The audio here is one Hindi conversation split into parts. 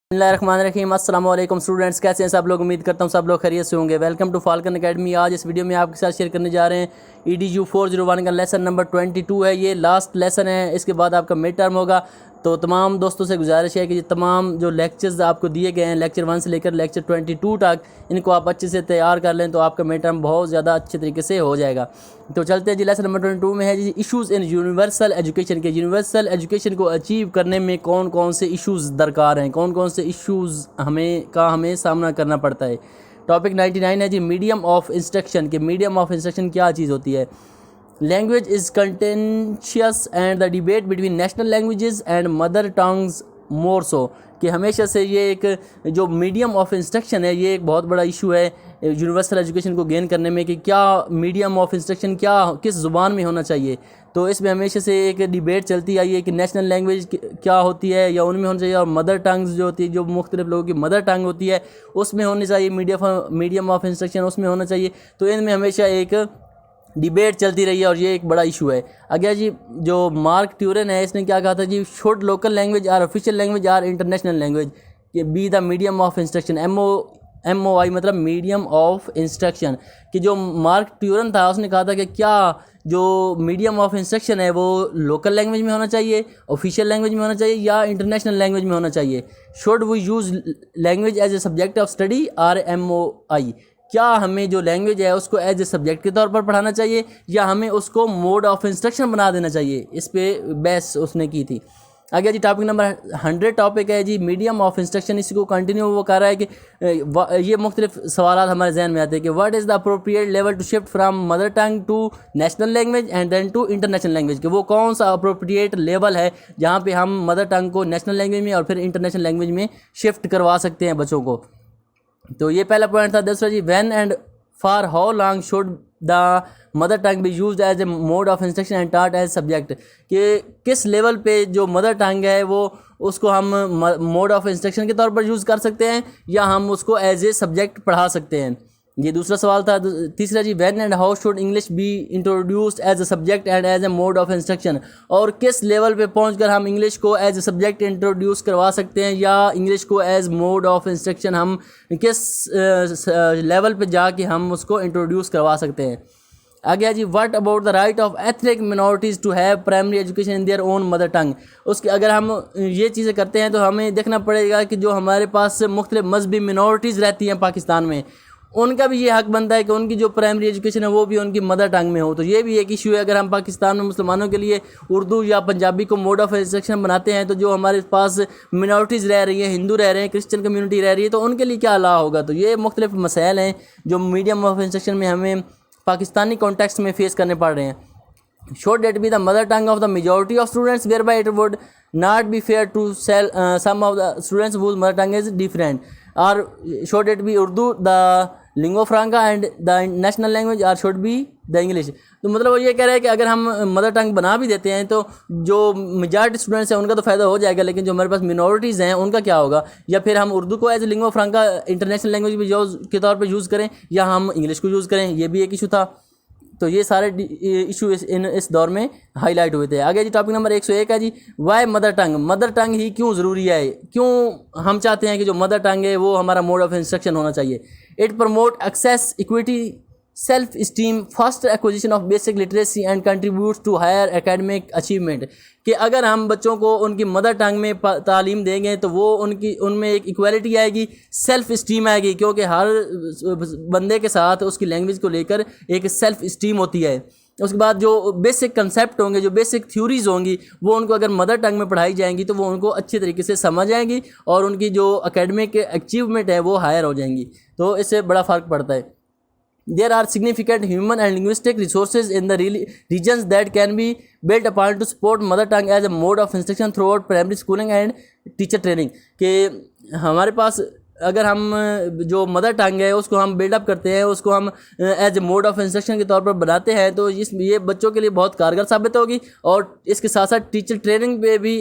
बिस्मिल्लाहिर्रहमानिर्रहीम। अस्सलाम वालेकुम स्टूडेंट्स, कैसे हैं सब लोग। उम्मीद करता हूँ सब लोग खैरियत से होंगे। Welcome to Falcon academy. आज इस वीडियो में आपके साथ शेयर करने जा रहे हैं EDU 401 का लेसन नंबर 22 है। ये लास्ट लेसन है, इसके बाद आपका मिड टर्म होगा। तो तमाम दोस्तों से गुजारिश है कि तमाम जो लेक्चर्स आपको दिए गए हैं लेक्चर 1 से लेकर लेक्चर 22 तक, इनको आप अच्छे से तैयार कर लें तो आपका मिड टर्म बहुत ज़्यादा अच्छे तरीके से हो जाएगा। तो चलते हैं जी, लेसन नंबर 22 में है जी इशूज़ इन यूनिवर्सल एजुकेशन के। यूनिवर्सल एजुकेशन को अचीव करने में कौन कौन से इशूज़ दरकार हैं, कौन कौन से इशूज़ हमें सामना करना पड़ता है। टॉपिक 99 है जी मीडियम ऑफ इंस्ट्रक्शन के। मीडियम ऑफ इंस्ट्रक्शन क्या चीज़ होती है। Language is contentious and the debate between national languages and mother tongues more so, कि हमेशा से ये एक जो मीडियम ऑफ इंस्ट्रक्शन है ये एक बहुत बड़ा इशू है यूनिवर्सल एजुकेशन को गेन करने में, कि क्या मीडियम ऑफ इंस्ट्रक्शन क्या किस ज़ुबान में होना चाहिए। तो इसमें हमेशा से एक डिबेट चलती आई है कि नेशनल लैंग्वेज क्या होती है या उनमें होना चाहिए, और मदर टंग्स जो होती है, जो मुख्तलिफ लोगों की मदर टंग होती है उसमें होनी चाहिए मीडियम ऑफ इंस्ट्रक्शन उसमें होना चाहिए। तो इनमें हमेशा एक डिबेट चलती रही है और ये एक बड़ा इशू है। अगला जी जो मार्क ट्यूरन है इसने क्या कहा था जी, should local language or official language or international language के be the medium of instruction. MOI मतलब मीडियम ऑफ इंस्ट्रक्शन। कि जो मार्क ट्यूरन था उसने कहा था कि क्या जो मीडियम ऑफ इंस्ट्रक्शन है वो लोकल लैंग्वेज में होना चाहिए, ऑफिशियल लैंग्वेज में होना चाहिए या इंटरनेशनल लैंग्वेज में होना चाहिए। Should we use language as a subject of study or MOI, क्या हमें जो लैंग्वेज है उसको एज ए सब्जेक्ट के तौर पर पढ़ाना चाहिए या हमें उसको मोड ऑफ इंस्ट्रक्शन बना देना चाहिए। इस पे बहस उसने की थी। आगे जी टॉपिक नंबर 100 टॉपिक है जी मीडियम ऑफ इंस्ट्रक्शन। इसको कंटिन्यू वो कर रहा है कि ये मुख्तलिफ सवाल हमारे जहन में आते हैं कि what is the appropriate level to shift from mother tongue to national language and then to international language, कि वो कौन सा अप्रोप्रिएट लेवल है जहाँ पे हम मदर टंग को नेशनल लैंग्वेज में और फिर इंटरनेशनल लैंग्वेज में शिफ्ट करवा सकते हैं बच्चों को। तो ये पहला पॉइंट था। दूसरा जी when and for how long should the mother tongue be used as a mode of instruction and taught as subject, कि किस लेवल पे जो मदर टंग है वो उसको हम मोड ऑफ इंस्ट्रक्शन के तौर पर यूज़ कर सकते हैं या हम उसको एज ए सब्जेक्ट पढ़ा सकते हैं। ये दूसरा सवाल था। तीसरा जी when and how should English be introduced as a subject and as a mode of instruction, और किस लेवल पे पहुंचकर हम इंग्लिश को एज ए सब्जेक्ट इंट्रोड्यूस करवा सकते हैं या इंग्लिश को एज मोड ऑफ इंस्ट्रक्शन हम किस लेवल पे जाके हम उसको इंट्रोड्यूस करवा सकते हैं। आगे जी what about the right of ethnic minorities to have primary education in their own mother tongue. उसके अगर हम ये चीज़ें करते हैं तो हमें देखना पड़ेगा कि जो हमारे पास मुख्तलिफ मजहबी मिनॉरिटीज़ रहती हैं पाकिस्तान में, उनका भी ये हक बनता है कि उनकी जो प्राइमरी एजुकेशन है वो भी उनकी मदर टंग में हो। तो ये भी एक इशू है। अगर हम पाकिस्तान में मुसलमानों के लिए उर्दू या पंजाबी को मोड ऑफ इंस्ट्रक्शन बनाते हैं तो जो हमारे पास मिनॉरिटीज़ रह रही हैं, हिंदू रह रहे हैं, क्रिश्चियन कम्युनिटी रह रही है, तो उनके लिए क्या अला होगा। तो ये मुख्तलिफ मसाइल हैं जो मीडियम ऑफ इंस्ट्रक्शन में हमें पाकिस्तानी कॉन्टेक्स्ट में फेस करने पड़ रहे हैं। Should it be the mother tongue of the majority of students whereby it would not be fair to sell some of the students whose mother tongue is different, और should it be Urdu the lingua franca and the national language or should be the English. तो मतलब वो ये कह रहा है कि अगर हम मदर टंग बना भी देते हैं तो जो मेजॉरिटी स्टूडेंट्स हैं उनका तो फ़ायदा हो जाएगा, लेकिन जो हमारे पास मिनॉरिटीज़ हैं उनका क्या होगा। या फिर हम उर्दू को as a lingua franca international language के तौर पर यूज़ करें या हम इंग्लिश को यूज़ करें, ये भी एक इशू था। तो ये सारे इशू इस दौर में हाईलाइट हुए थे। आगे जी टॉपिक नंबर 101 है जी why mother tongue. Mother tongue ही क्यों ज़रूरी है, क्यों हम चाहते हैं कि जो मदर टंग है वो हमारा मोड ऑफ इंस्ट्रक्शन होना चाहिए। It promote access equity self esteem faster acquisition of basic literacy and contributes to higher academic achievement, कि अगर हम बच्चों को उनकी मदर टंग में तालीम देंगे तो वो उनमें एक इक्वालिटी आएगी, सेल्फ स्टीम आएगी, क्योंकि हर बंदे के साथ उसकी लैंग्वेज को लेकर एक सेल्फ स्टीम होती है। उसके बाद जो बेसिक कंसेप्ट होंगे, जो बेसिक थ्योरीज़ होंगी, वो उनको अगर मदर टंग में पढ़ाई जाएंगी तो वो उनको अच्छे तरीके से समझ आएंगी और उनकी जो एकेडमिक अचीवमेंट है वो हायर हो जाएंगी। तो इससे बड़ा फ़र्क पड़ता है। There are significant human and linguistic resources in the regions that can be built upon to support mother tongue as a mode of instruction throughout primary schooling and teacher training, कि हमारे पास अगर हम जो मदर टंग है उसको हम बिल्डअप करते हैं, उसको हम as a mode of instruction के तौर पर बनाते हैं तो ये बच्चों के लिए बहुत कारगर साबित होगी और इसके साथ साथ टीचर ट्रेनिंग पे भी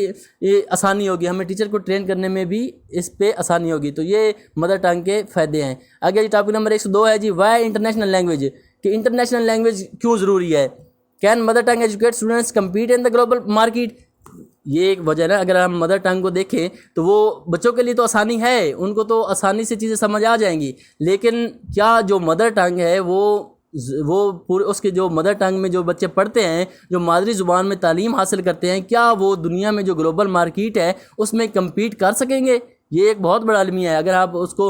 ये आसानी होगी, हमें टीचर को ट्रेन करने में भी इस पे आसानी होगी। तो ये मदर टंग के फ़ायदे हैं। आगे जी टॉपिक नंबर 102 है जी वाई इंटरनेशनल लैंग्वेज, कि इंटरनेशनल लैंग्वेज क्यों ज़रूरी है। Can mother tongue educate students compete in the global market, ये एक वजह ना, अगर हम मदर टंग को देखें तो वो बच्चों के लिए तो आसानी है, उनको तो आसानी से चीज़ें समझ आ जाएंगी, लेकिन क्या जो मदर टंग है वो पूरे उसके जो मदर टंग में जो बच्चे पढ़ते हैं, जो मादरी ज़ुबान में तालीम हासिल करते हैं, क्या वो दुनिया में जो ग्लोबल मार्केट है उसमें कम्पीट कर सकेंगे? ये एक बहुत बड़ा अलमिया है। अगर आप उसको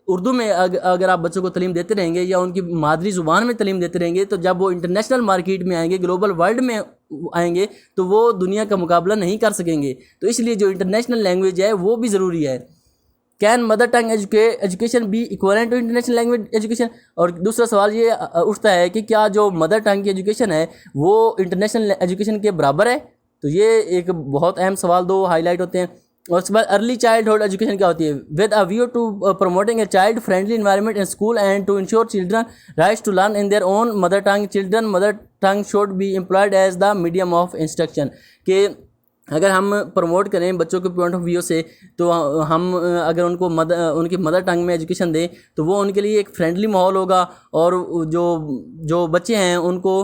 उर्दू में अगर आप बच्चों को तालीम देते रहेंगे या उनकी मादरी ज़ुबान में तालीम देते रहेंगे, तो जब वो इंटरनेशनल मार्केट में आएंगे, ग्लोबल वर्ल्ड में आएंगे, तो वो दुनिया का मुकाबला नहीं कर सकेंगे। तो इसलिए जो इंटरनेशनल लैंग्वेज है वो भी ज़रूरी है। Can mother tongue education be equivalent to international language education? और दूसरा सवाल ये उठता है कि क्या जो मदर टंग की एजुकेशन है वो इंटरनेशनल एजुकेशन के बराबर है? तो ये एक बहुत अहम सवाल दो हाईलाइट होते हैं। और उसके बाद अर्ली चाइल्डहुड एजुकेशन क्या होती है? With a view to promoting a child friendly environment in school and to ensure children rights to learn in their own mother tongue, children mother tongue should be employed as the medium of instruction. के अगर हम प्रमोट करें बच्चों के पॉइंट ऑफ व्यू से, तो हम अगर उनको उनकी मदर टंग में एजुकेशन दें तो वो उनके लिए एक फ्रेंडली माहौल होगा, और जो जो बच्चे हैं उनको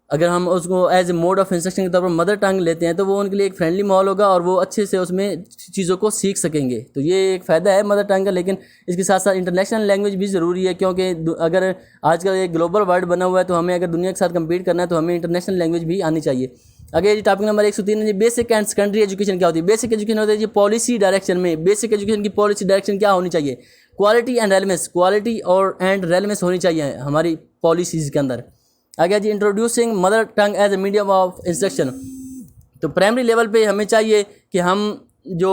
अगर हम उसको as a mode of instruction के तौर पर मदर टंग लेते हैं तो वो उनके लिए एक फ्रेंडली माहौल होगा और वो अच्छे से उसमें चीज़ों को सीख सकेंगे। तो ये एक फ़ायदा है मदर टंग का। लेकिन इसके साथ साथ इंटरनेशनल लैंग्वेज भी ज़रूरी है, क्योंकि अगर आजकल एक ग्लोबल वर्ल्ड बना हुआ है तो हमें अगर दुनिया के साथ कम्पीट करना है तो हमें इंटरनेशनल लैंग्वेज भी आनी चाहिए। आगे जी टॉपिक नंबर 103 है जी, बेसिक एंड सेकेंडरी एजुकेशन क्या होती है? बेसिक एजुकेशन होती है जी पॉलिसी डायरेक्शन में। बेसिक एजुकेशन की पॉलिसी डायरेक्शन क्या होनी चाहिए? क्वालिटी एंड रेलेवेंस, क्वालिटी और एंड रेलेवेंस होनी चाहिए हमारी पॉलिसीज़ के अंदर। आगे जी introducing mother tongue as a medium of instruction. तो प्राइमरी लेवल पे हमें चाहिए कि हम जो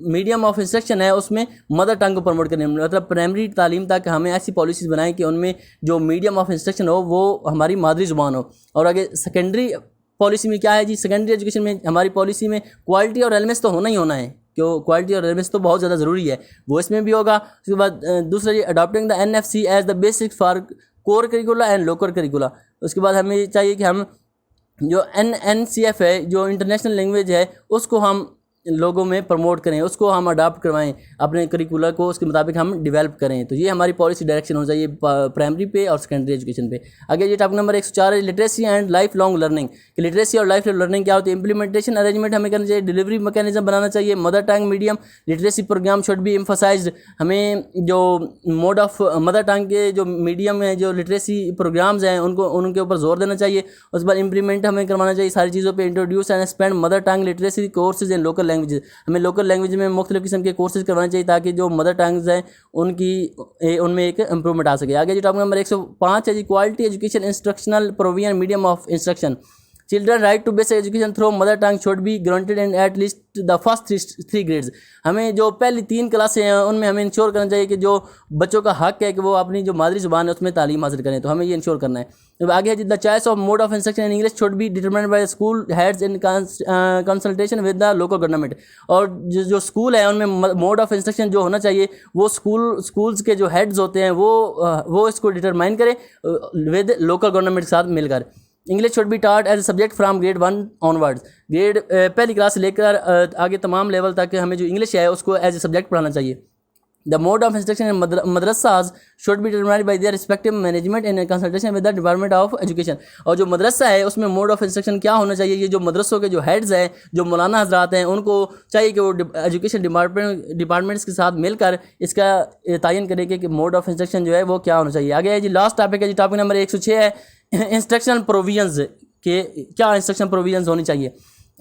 मीडियम ऑफ इंस्ट्रक्शन है उसमें मदर टंग को प्रमोट करें, मतलब प्राइमरी तालीम तक हमें ऐसी पॉलिसीज़ बनाएं कि उनमें जो मीडियम ऑफ इंस्ट्रक्शन हो वो हमारी मादरी ज़ुबान हो। और आगे सेकेंडरी पॉलिसी में क्या है जी? सेकेंडरी एजुकेशन में हमारी पॉलिसी में क्वालिटी और रेलेवेंस तो होना ही होना है, क्यों? क्वालिटी और रेलेवेंस तो बहुत ज़्यादा ज़रूरी है, वो इसमें भी होगा। उसके बाद दूसरा जी adopting the NFC as the basic for core curricula and local curricula. उसके बाद हमें चाहिए कि हम जो NCF है, जो इंटरनेशनल लैंग्वेज है, उसको हम लोगों में प्रमोट करें, उसको हम अडॉप्ट करवाएं, अपने करिकुलर को उसके मुताबिक हम डेवलप करें। तो ये हमारी पॉलिसी डायरेक्शन होना चाहिए प्राइमरी पे और सेकेंडरी एजुकेशन पे। आगे ये टॉपिक नंबर 104 है literacy and life long learning. कि लिटरेसी और लाइफ लॉन्ग लर्निंग क्या होती है? इंप्लीमेंटेशन अरेंजमेंट हमें करना चाहिए, डिलीवरी मैकेनिज्म बनाना चाहिए, mother tongue medium literacy program should be emphasized. हमें जो मोड ऑफ मदर टंग के जो मीडियम है, जो लिटरेसी प्रोग्राम्स हैं, उनके ऊपर जोर देना चाहिए। उसके बाद इम्प्लीमेंट हमें करवाना चाहिए सारी चीज़ों पर। Introduce and expand mother tongue literacy courses in local language. हमें लोकल लैंग्वेज में मुख्तलिफ किस्म के कोर्सेज करवाने चाहिए ताकि जो मदर टंग्स हैं उनमें एक इंप्रूवमेंट आ सके। आगे जो टॉपिक नंबर 105 है जी quality education instructional provision medium of instruction. Children right to basic education through mother tongue should be granted in at least the first three grades. हमें जो पहली 3 क्लासें हैं उनमें हमें इंश्योर करना चाहिए कि जो बच्चों का हक है कि वो अपनी जो मादरी ज़ुबान है उसमें तालीम हासिल करें, तो हमें ये इंश्योर करना है। तो आगे है the choice of mode of instruction in English should be determined by school heads in consultation with the local government. और जो स्कूल है उनमें मोड ऑफ इंस्ट्रक्शन जो होना चाहिए वो स्कूल्स के जो हेड्स होते हैं वो इसको डिटरमाइन करें विद लोकल गवर्नमेंट के साथ मिलकर। English should be taught as a subject from grade 1 onwards. Grade पहली क्लास से लेकर आगे तमाम लेवल तक हमें जो इंग्लिश है उसको एज ए सब्जेक्ट पढ़ाना चाहिए। The mode of instruction in मदरसाज should be determined by their respective management in consultation with the department of education. और जो मदरसा है उसमें मोड ऑफ इंस्ट्रक्शन क्या होना चाहिए? ये जो मदरसों के जो हेड्स हैं, जो मौलाना हजरात हैं, उनको चाहिए कि वो एजुकेशन डिपार्टमेंट्स के साथ मिलकर इसका तयन करें कि मोड ऑफ इंस्ट्रक्शन जो है वो क्या होना चाहिए। आगे है जी लास्ट टॉपिक है जी टॉपिक नंबर 106 है इंस्ट्रक्शन प्रोविजंस के क्या इंस्ट्रक्शन प्रोविजंस होनी चाहिए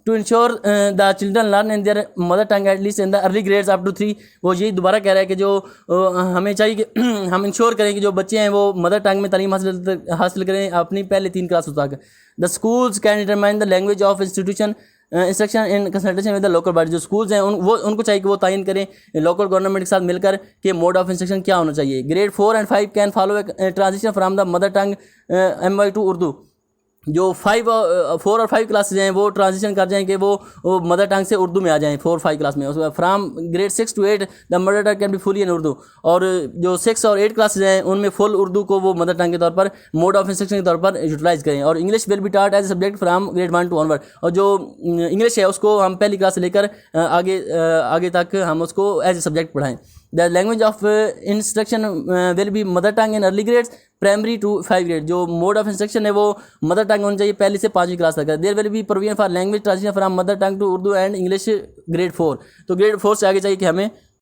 to ensure the children learn in their mother tongue at least in the early grades up to 3। वो यही दोबारा कह रहा है कि जो हमें चाहिए कि हम इंश्योर करें कि जो बच्चे हैं वो मदर टंग में तालीम हासिल करें अपनी पहले 3 क्लासों तक। The schools can determine the language of institution instruction in consultation with the local body. जो स्कूल्स हैं उनको चाहिए कि वो तयन करें लोकल गवर्नमेंट के साथ मिलकर कि मोड ऑफ इंस्ट्रक्शन क्या होना चाहिए। Grade 4 and 5 can follow a transition from the mother tongue MY to Urdu. जो 4 और 5 क्लासेज हैं वो ट्रांजिशन कर जाएँ कि वो मदर टंग से उर्दू में आ जाएँ 4 5 क्लास में। उसके बाद from grade 6 to 8 the mother tongue can be fully in Urdu. और जो 6 और 8 क्लासेज हैं उनमें फुल उर्दू को वो मदर टंग के तौर पर मोड ऑफ इंस्ट्रक्शन के तौर पर यूटिलाइज करें। और English will be taught as a subject from grade 1 to onward. और जो इंग्लिश है उसको हम पहली क्लास से लेकर आगे तक हम उसको एज ए सब्जेक्ट पढ़ाएँ। The language of instruction will be mother tongue in early grades. Primary to 5 grade. जो मोड ऑफ इंस्ट्रक्शन है वो मदर टंग होनी चाहिए पहली से 5वीं क्लास तक। There will be provision for language translation from mother tongue to Urdu and English grade 4। तो ग्रेड 4 से आगे चाहिए कि हमें